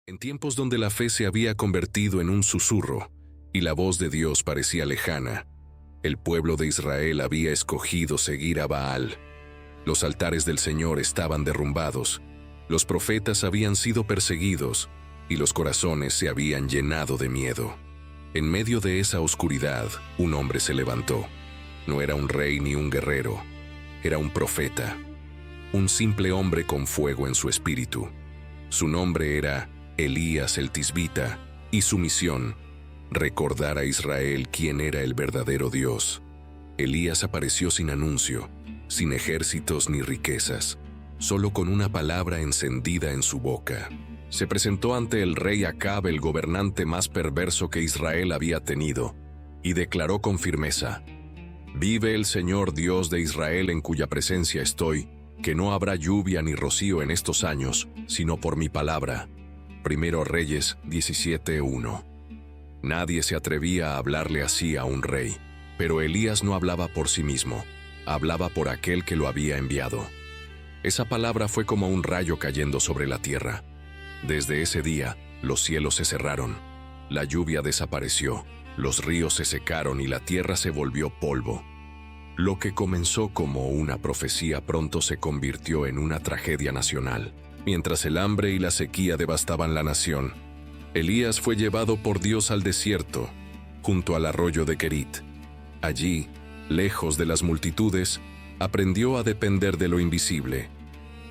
En tiempos donde la fe se había convertido en un susurro y la voz de Dios parecía lejana, el pueblo de Israel había escogido seguir a Baal. Los altares del Señor estaban derrumbados, los profetas habían sido perseguidos y los corazones se habían llenado de miedo. En medio de esa oscuridad, un hombre se levantó. No era un rey ni un guerrero, era un profeta, un simple hombre con fuego en su espíritu. Su nombre era Elías el Tisbita, y su misión, recordar a Israel quién era el verdadero Dios. Elías apareció sin anuncio, sin ejércitos ni riquezas, solo con una palabra encendida en su boca. Se presentó ante el rey Acab, el gobernante más perverso que Israel había tenido, y declaró con firmeza: «Vive el Señor Dios de Israel, en cuya presencia estoy, que no habrá lluvia ni rocío en estos años, sino por mi palabra». Primero Reyes 17:1. Nadie se atrevía a hablarle así a un rey, pero Elías no hablaba por sí mismo, hablaba por aquel que lo había enviado. Esa palabra fue como un rayo cayendo sobre la tierra. Desde ese día, los cielos se cerraron, la lluvia desapareció, los ríos se secaron y la tierra se volvió polvo. Lo que comenzó como una profecía pronto se convirtió en una tragedia nacional. Mientras el hambre y la sequía devastaban la nación, Elías fue llevado por Dios al desierto, junto al arroyo de Querit. Allí, lejos de las multitudes, aprendió a depender de lo invisible.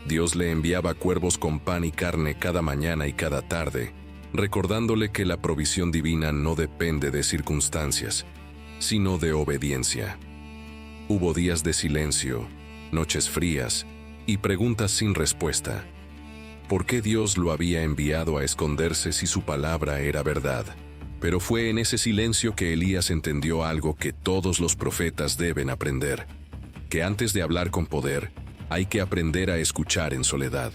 Dios le enviaba cuervos con pan y carne cada mañana y cada tarde, recordándole que la provisión divina no depende de circunstancias, sino de obediencia. Hubo días de silencio, noches frías y preguntas sin respuesta. ¿Por qué Dios lo había enviado a esconderse si su palabra era verdad? Pero fue en ese silencio que Elías entendió algo que todos los profetas deben aprender: que antes de hablar con poder, hay que aprender a escuchar en soledad.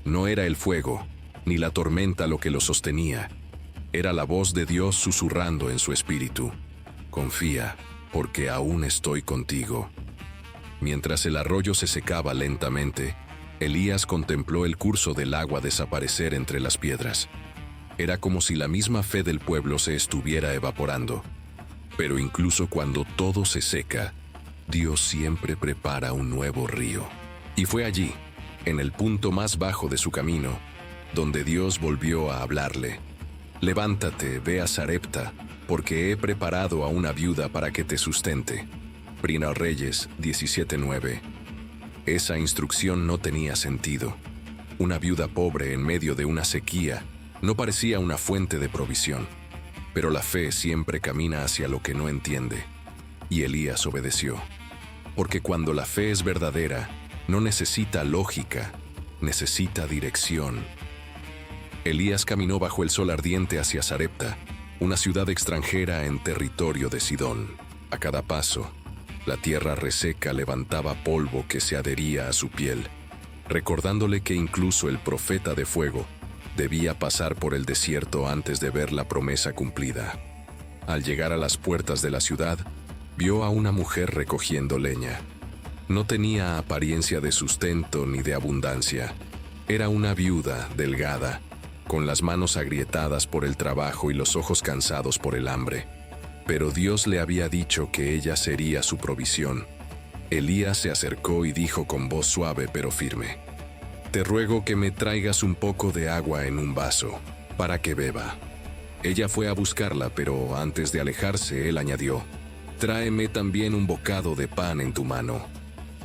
No era el fuego, ni la tormenta lo que lo sostenía. Era la voz de Dios susurrando en su espíritu: «Confía, porque aún estoy contigo». Mientras el arroyo se secaba lentamente, Elías contempló el curso del agua desaparecer entre las piedras. Era como si la misma fe del pueblo se estuviera evaporando. Pero incluso cuando todo se seca, Dios siempre prepara un nuevo río. Y fue allí, en el punto más bajo de su camino, donde Dios volvió a hablarle: «Levántate, ve a Sarepta, porque he preparado a una viuda para que te sustente». Primero Reyes 17:9. Esa instrucción no tenía sentido. Una viuda pobre en medio de una sequía no parecía una fuente de provisión. Pero la fe siempre camina hacia lo que no entiende. Y Elías obedeció. Porque cuando la fe es verdadera, no necesita lógica, necesita dirección. Elías caminó bajo el sol ardiente hacia Sarepta, una ciudad extranjera en territorio de Sidón. A cada paso, la tierra reseca levantaba polvo que se adhería a su piel, recordándole que incluso el profeta de fuego debía pasar por el desierto antes de ver la promesa cumplida. Al llegar a las puertas de la ciudad, vio a una mujer recogiendo leña. No tenía apariencia de sustento ni de abundancia. Era una viuda delgada, con las manos agrietadas por el trabajo y los ojos cansados por el hambre. Pero Dios le había dicho que ella sería su provisión. Elías se acercó y dijo con voz suave pero firme: «Te ruego que me traigas un poco de agua en un vaso, para que beba». Ella fue a buscarla, pero antes de alejarse, él añadió: «Tráeme también un bocado de pan en tu mano».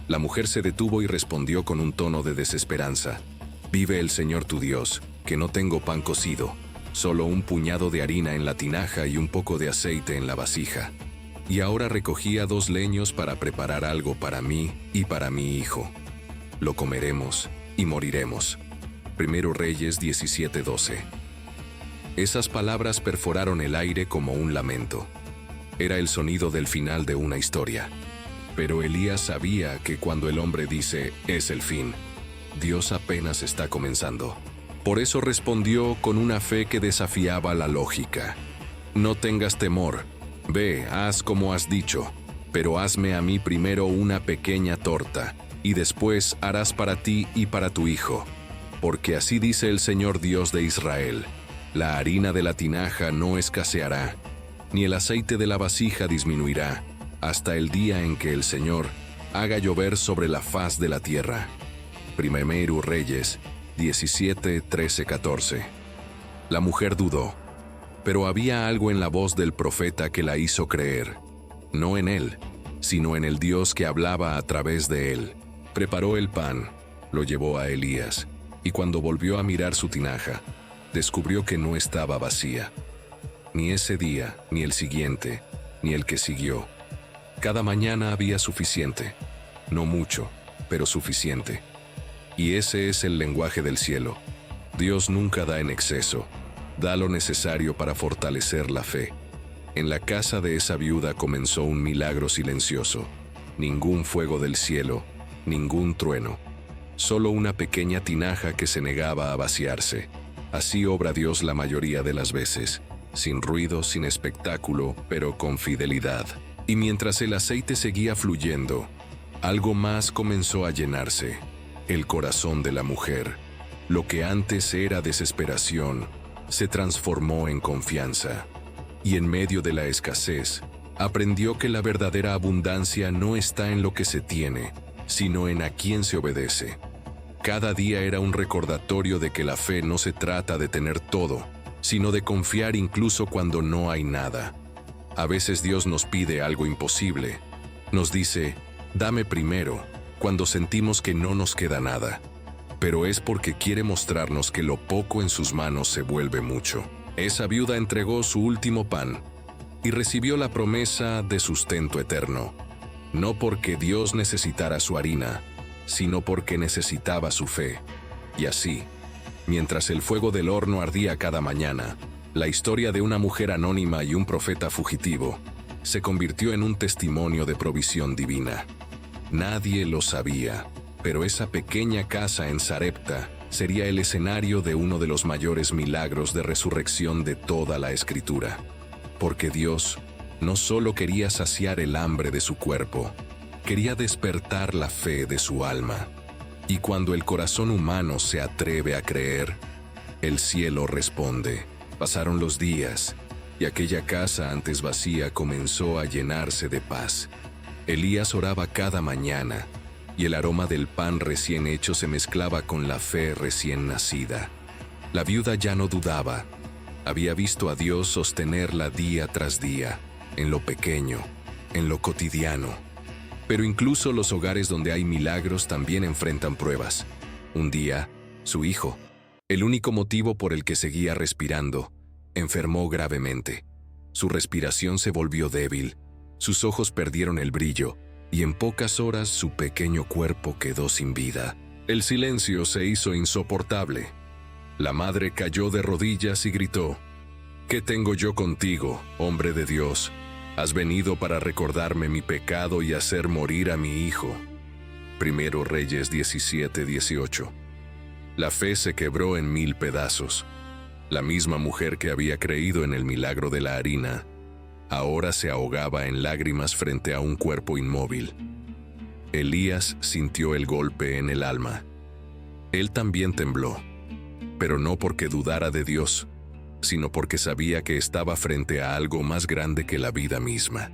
La mujer se detuvo y respondió con un tono de desesperanza: «Vive el Señor tu Dios, que no tengo pan cocido, solo un puñado de harina en la tinaja y un poco de aceite en la vasija. Y ahora recogía 2 leños para preparar algo para mí y para mi hijo. Lo comeremos y moriremos». Primero Reyes 17:12. Esas palabras perforaron el aire como un lamento. Era el sonido del final de una historia. Pero Elías sabía que cuando el hombre dice «es el fin», Dios apenas está comenzando. Por eso respondió con una fe que desafiaba la lógica: «No tengas temor, ve, haz como has dicho, pero hazme a mí primero una pequeña torta, y después harás para ti y para tu hijo, Porque así dice el Señor Dios de Israel: la harina de la tinaja no escaseará, ni el aceite de la vasija disminuirá, hasta el día en que el Señor haga llover sobre la faz de la tierra. Primero Reyes 17, 13, 14. La mujer dudó, pero había algo en la voz del profeta que la hizo creer, no en él, sino en el Dios que hablaba a través de él. Preparó el pan, lo llevó a Elías, y cuando volvió a mirar su tinaja, descubrió que no estaba vacía. Ni ese día, ni el siguiente, ni el que siguió. Cada mañana había suficiente, no mucho, pero suficiente. Y ese es el lenguaje del cielo. Dios nunca da en exceso, da lo necesario para fortalecer la fe. En la casa de esa viuda comenzó un milagro silencioso. Ningún fuego del cielo, ningún trueno. Solo una pequeña tinaja que se negaba a vaciarse. Así obra Dios la mayoría de las veces, sin ruido, sin espectáculo, pero con fidelidad. Y mientras el aceite seguía fluyendo, algo más comenzó a llenarse: el corazón de la mujer. Lo que antes era desesperación, se transformó en confianza. Y en medio de la escasez, aprendió que la verdadera abundancia no está en lo que se tiene, sino en a quién se obedece. Cada día era un recordatorio de que la fe no se trata de tener todo, sino de confiar incluso cuando no hay nada. A veces Dios nos pide algo imposible. Nos dice: dame primero, cuando sentimos que no nos queda nada. Pero es porque quiere mostrarnos que lo poco en sus manos se vuelve mucho. Esa viuda entregó su último pan y recibió la promesa de sustento eterno. No porque Dios necesitara su harina, sino porque necesitaba su fe. Y así, mientras el fuego del horno ardía cada mañana, la historia de una mujer anónima y un profeta fugitivo se convirtió en un testimonio de provisión divina. Nadie lo sabía, pero esa pequeña casa en Sarepta sería el escenario de uno de los mayores milagros de resurrección de toda la Escritura. Porque Dios no solo quería saciar el hambre de su cuerpo, quería despertar la fe de su alma. Y cuando el corazón humano se atreve a creer, el cielo responde. Pasaron los días, y aquella casa antes vacía comenzó a llenarse de paz. Elías oraba cada mañana, y el aroma del pan recién hecho se mezclaba con la fe recién nacida. La viuda ya no dudaba. Había visto a Dios sostenerla día tras día, en lo pequeño, en lo cotidiano. Pero incluso los hogares donde hay milagros también enfrentan pruebas. Un día, su hijo, el único motivo por el que seguía respirando, enfermó gravemente. Su respiración se volvió débil, sus ojos perdieron el brillo, y en pocas horas su pequeño cuerpo quedó sin vida. El silencio se hizo insoportable. La madre cayó de rodillas y gritó: ¿Qué tengo yo contigo, hombre de Dios? Has venido para recordarme mi pecado y hacer morir a mi hijo. Primero Reyes 17, 18. La fe se quebró en 1000 pedazos. La misma mujer que había creído en el milagro de la harina, ahora se ahogaba en lágrimas frente a un cuerpo inmóvil. Elías sintió el golpe en el alma. Él también tembló, pero no porque dudara de Dios, sino porque sabía que estaba frente a algo más grande que la vida misma.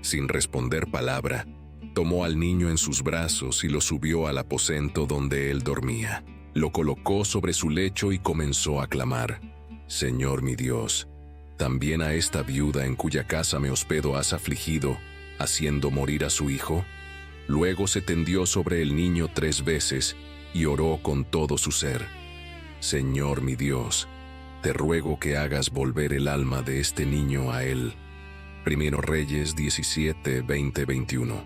Sin responder palabra, tomó al niño en sus brazos y lo subió al aposento donde él dormía. Lo colocó sobre su lecho y comenzó a clamar: Señor mi Dios, ¿también a esta viuda en cuya casa me hospedo has afligido, haciendo morir a su hijo? Luego se tendió sobre el niño 3 veces y oró con todo su ser: Señor mi Dios, te ruego que hagas volver el alma de este niño a él. Primero Reyes 17, 20, 21.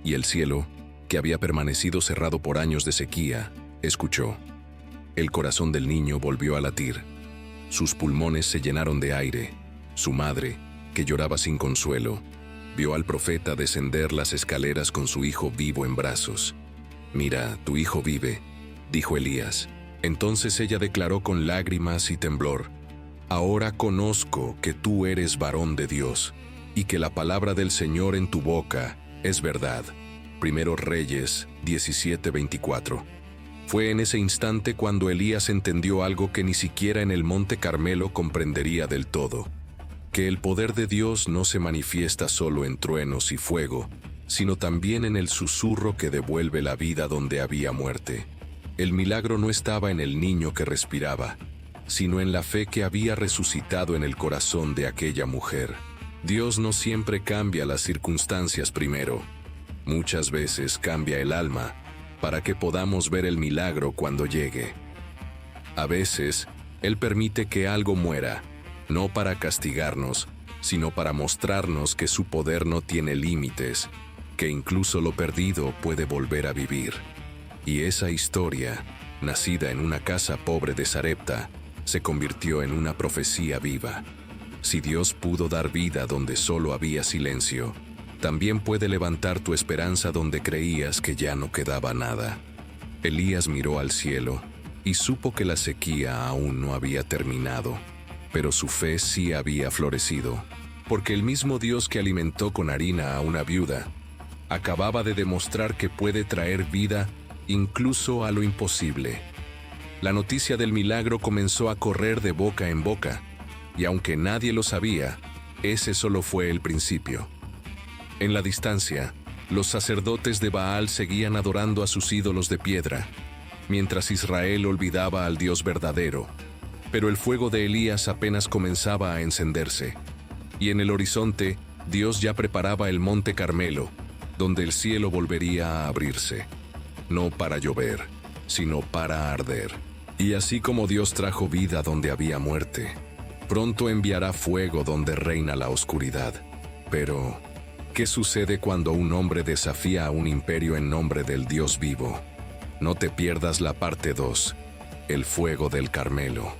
Y el cielo, que había permanecido cerrado por años de sequía, escuchó. El corazón del niño volvió a latir. Sus pulmones se llenaron de aire. Su madre, que lloraba sin consuelo, vio al profeta descender las escaleras con su hijo vivo en brazos. Mira, tu hijo vive, dijo Elías. Entonces ella declaró con lágrimas y temblor: Ahora conozco que tú eres varón de Dios, y que la palabra del Señor en tu boca es verdad. Primero Reyes 17:24. Fue en ese instante cuando Elías entendió algo que ni siquiera en el Monte Carmelo comprendería del todo: que el poder de Dios no se manifiesta solo en truenos y fuego, sino también en el susurro que devuelve la vida donde había muerte. El milagro no estaba en el niño que respiraba, sino en la fe que había resucitado en el corazón de aquella mujer. Dios no siempre cambia las circunstancias primero. Muchas veces cambia el alma para que podamos ver el milagro cuando llegue. A veces, Él permite que algo muera, no para castigarnos, sino para mostrarnos que su poder no tiene límites, que incluso lo perdido puede volver a vivir. Y esa historia, nacida en una casa pobre de Sarepta, se convirtió en una profecía viva. Si Dios pudo dar vida donde solo había silencio, también puede levantar tu esperanza donde creías que ya no quedaba nada. Elías miró al cielo y supo que la sequía aún no había terminado, pero su fe sí había florecido, porque el mismo Dios que alimentó con harina a una viuda, acababa de demostrar que puede traer vida incluso a lo imposible. La noticia del milagro comenzó a correr de boca en boca, y aunque nadie lo sabía, ese solo fue el principio. En la distancia, los sacerdotes de Baal seguían adorando a sus ídolos de piedra, mientras Israel olvidaba al Dios verdadero. Pero el fuego de Elías apenas comenzaba a encenderse, y en el horizonte, Dios ya preparaba el Monte Carmelo, donde el cielo volvería a abrirse, no para llover, sino para arder. Y así como Dios trajo vida donde había muerte, pronto enviará fuego donde reina la oscuridad. Pero, ¿qué sucede cuando un hombre desafía a un imperio en nombre del Dios vivo? No te pierdas la parte 2, el fuego del Carmelo.